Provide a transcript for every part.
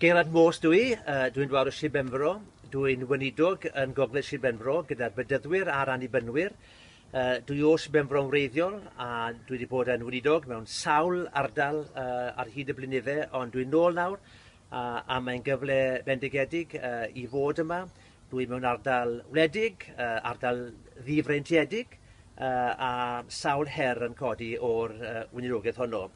Gerard Mos dwi'n dwar o Sir Benfro. Dwi'n weinidog yn Gogledd Sir Benfro gyda'r bedyddwyr a'r annibynwyr. Dwi o Sir Benfro yn wreiddiol a dwi wedi bod yn weinidog mewn sawl ardal ar hyd y blynyddau, ond dwi'n nôl nawr a mae'n gyfle bendigedig i fod yma. Dwi mewn ardal wledig, ardal ddifreintiedig, a sawl her yn codi o'r weinidogaeth honno.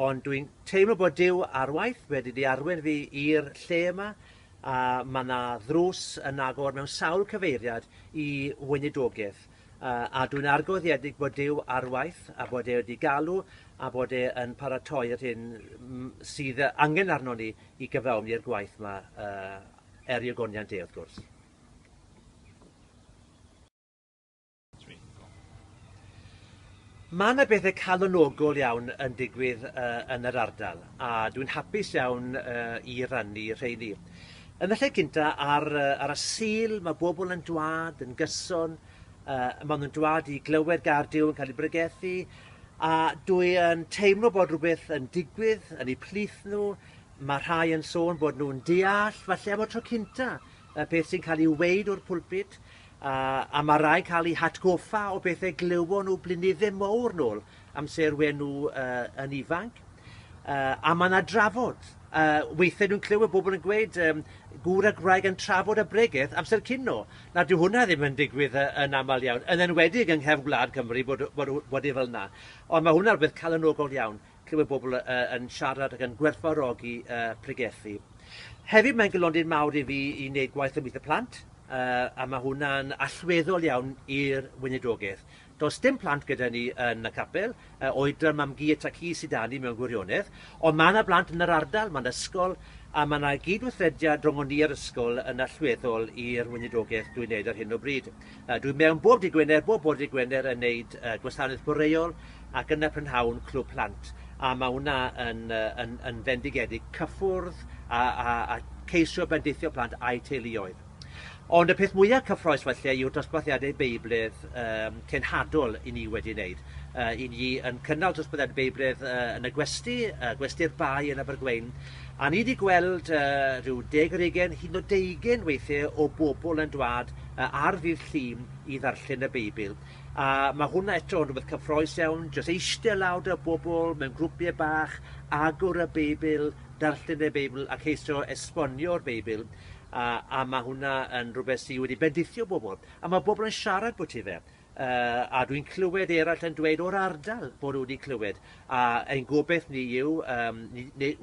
Ond dwi'n teimlo bod Duw ar waith wedi arwain fi i'r lle yma, a mae yna ddrws yn agor mewn sawl cyfeiriad i weinidogaeth. A dwi'n argwyddiedig bod Duw ar waith, a bod e wedi galw, a bod e yn paratoi'r hyn sydd angen arno ni i gyflawni'r gwaith yma i ogoniant wrth gwrs. Mae yna bethau calonogol iawn yn digwydd yn yr ardal, a dwi'n hapus iawn i rannu rheini. Yn y lle cynta, ar y sul, mae bobl yn dwad, yn gyson, maen nhw'n dwad i glywed gardiw yn cael ei bregethu, a dwi yn teimlo bod rhywbeth yn digwydd yn eu plith nhw. Mae rhai yn sôn bod nhw'n deall, falle am y tro cynta, beth sy'n cael ei weid o'r pwlpit, a mae rai cael eu hatgoffa o bethau glywon nhw blynyddau mawr nôl amser wen nhw yn ifanc. A mae yna drafod. Weithiau dwi'n clywed bobl yn gweud gŵr a gwraig yn trafod y bregaeth amser cino. Na, dyw hwnna ddim yn digwydd yn aml iawn. Yn enwedig yng nghefn Gwlad Cymru bod e fel yna. Ond mae hwnna'n rhywbeth calonogol iawn. Clywed bobl yn siarad ac yn gwerthfawrogi pregethu. Hefyd mae'n gylondyn mawr i fi i wneud gwaith ymwneud y plant. A mae hwnna'n allweddol iawn i'r weinidogaeth. Does dim plant gyda ni yn y capel, oedran mam gu ac hi sydd â ni mewn gwirionedd, ond mae yna blant yn yr ardal, mae'n ysgol, a mae yna gydweithrediad rhwng ni ar ysgol yn allweddol i'r weinidogaeth dwi'n neud ar hyn o bryd. Dwi'n mewn bob dydd Gwener, bob bore dydd Gwener yn neud gwasanaeth boreol ac yn y prynhawn clwb plant. A mae hwnna yn fendigedig cyffwrdd a ceisio bendithio plant a'i teuluoedd. Ond y peth mwyaf cyffroes falle yw'r dosbarthiadau Beibledd cenhadol i ni wedi wneud. I ni yn cynnal dosbarthiadau Beibledd yn y gwesty'r bai yn Abergwein. A ni wedi gweld rhyw 10 ar 20, hyd yn oed 20 weithiau o bobl yn dwad ar ddydd Llun i ddarllen y Beibl. A mae hwnna eto yn rhywbeth cyffroes iawn, jyst eistedd lawr y bobl mewn grwpiau bach, agor y Beibl, darllen y Beibl a ceisio esbonio'r Beibl. A mae hwnna yn rhywbeth sydd wedi bendithio bobl. A mae bobl yn siarad bod ti fe. A dwi'n clywed eraill yn dweud o'r ardal bod nhw wedi clywed. A ein gobeith ni yw,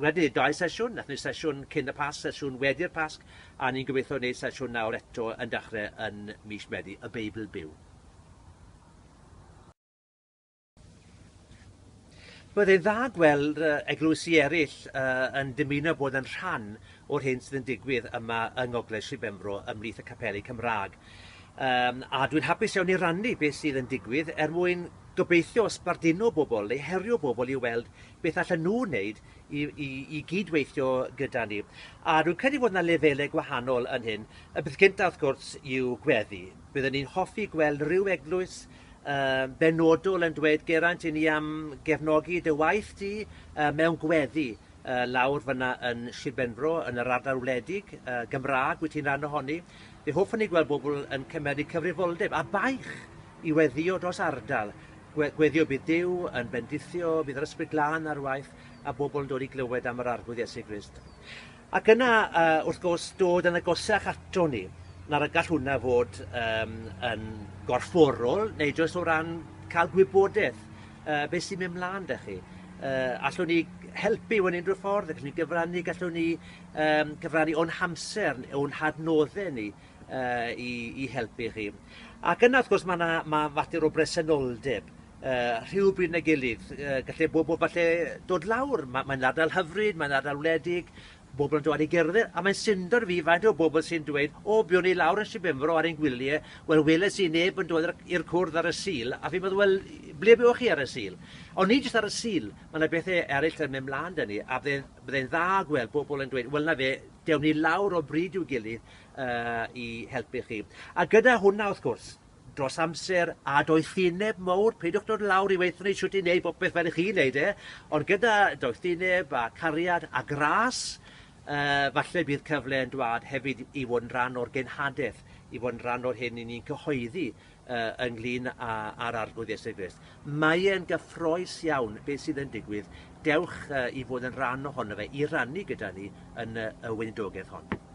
wedi 2 sesiwn, nath ni sesiwn cyn y Pasg, sesiwn wedi'r Pasg, a ni'n gobeithio wneud sesiwn nawr eto yn dechrau yn mis Medi, y Beibl byw. Byddai'n dda gweld eglwysi eraill yn dymuno bod yn rhan o'r hyn sydd yn digwydd yma yng Ngogledd Sir Benfro ymhlith y capeli Cymraeg. A dwi'n hapus iawn i rannu beth sydd yn digwydd mwyn gobeithio ysbarduno bobl neu herio bobl i weld beth allan nhw wneud i gydweithio gyda ni. A dwi'n credu bod yna lefelau gwahanol yn hyn. Y beth cyntaf wrth gwrs yw gweddi. Byddwn ni'n hoffi gweld rhyw eglwys benodol yn dweud Geraint i ni am gefnogi dy waith ti mewn gweddi lawr fyna yn Sir Benfro yn yr ardal wledig Gymraeg wyt ti'n rhan ohoni. Fe hoffwn ni gweld bobl yn cymryd cyfrifoldeb a baich i weddio dros ardal. Gweddio bydd Duw yn bendithio, bydd yr ysbryd glân ar waith a bobl yn dod i glywed am yr arglwydd Iesu Grist. Ac yna wrth gwrs dod yn agosach ato ni. Na'r gall hwnna fod yn gorfforol, neu jyst o ran cael gwybodaeth beth sy'n mynd mlaen da chi. Allwn ni helpu mewn unrhyw ffordd, allwn ni gyfrannu, gallwn ni gyfrannu o'n hamser, o'n hadnoddau ni i helpu chi. Ac yna wrth gwrs mae fater o bresenoldeb. Rhywbryd neu gilydd, gallai bobl falle dod lawr, mae'n ardal hyfryd, mae'n ardal wledig, bobl yn dod i gerdded, a mae'n syndod fi faint o bobl sy'n dweud, bywn ni lawr yn Sir Benfro ar ein gwyliau, wel weles i neb yn dod i'r cwrdd ar y sul, a fi'n meddwl, wel, ble bewch chi ar y sul? Ond ni jyst ar y sul, mae yna bethau eraill yn mynd mlaen dyn ni, a byddai'n dda gweld bobl yn dweud, wel na fe, dewn ni lawr o bryd i'w gilydd i helpu chi. A gyda hwnna wrth gwrs, dros amser a doethineb mawr, peidiwch dod lawr i weithio ni siwt i wneud popeth fel chi wneud ond gyda doethineb a cariad a gras, falle bydd cyfle yn dwad hefyd i fod yn rhan o'r genhadaeth, i fod yn rhan o'r hyn i ni'n cyhoeddi ynglyn â'r arglwydd Iesu Grist. Mae e'n gyffroes iawn beth sydd yn digwydd. Dewch i fod yn rhan ohono fe, i rannu gyda ni yn y weinidogaeth hon.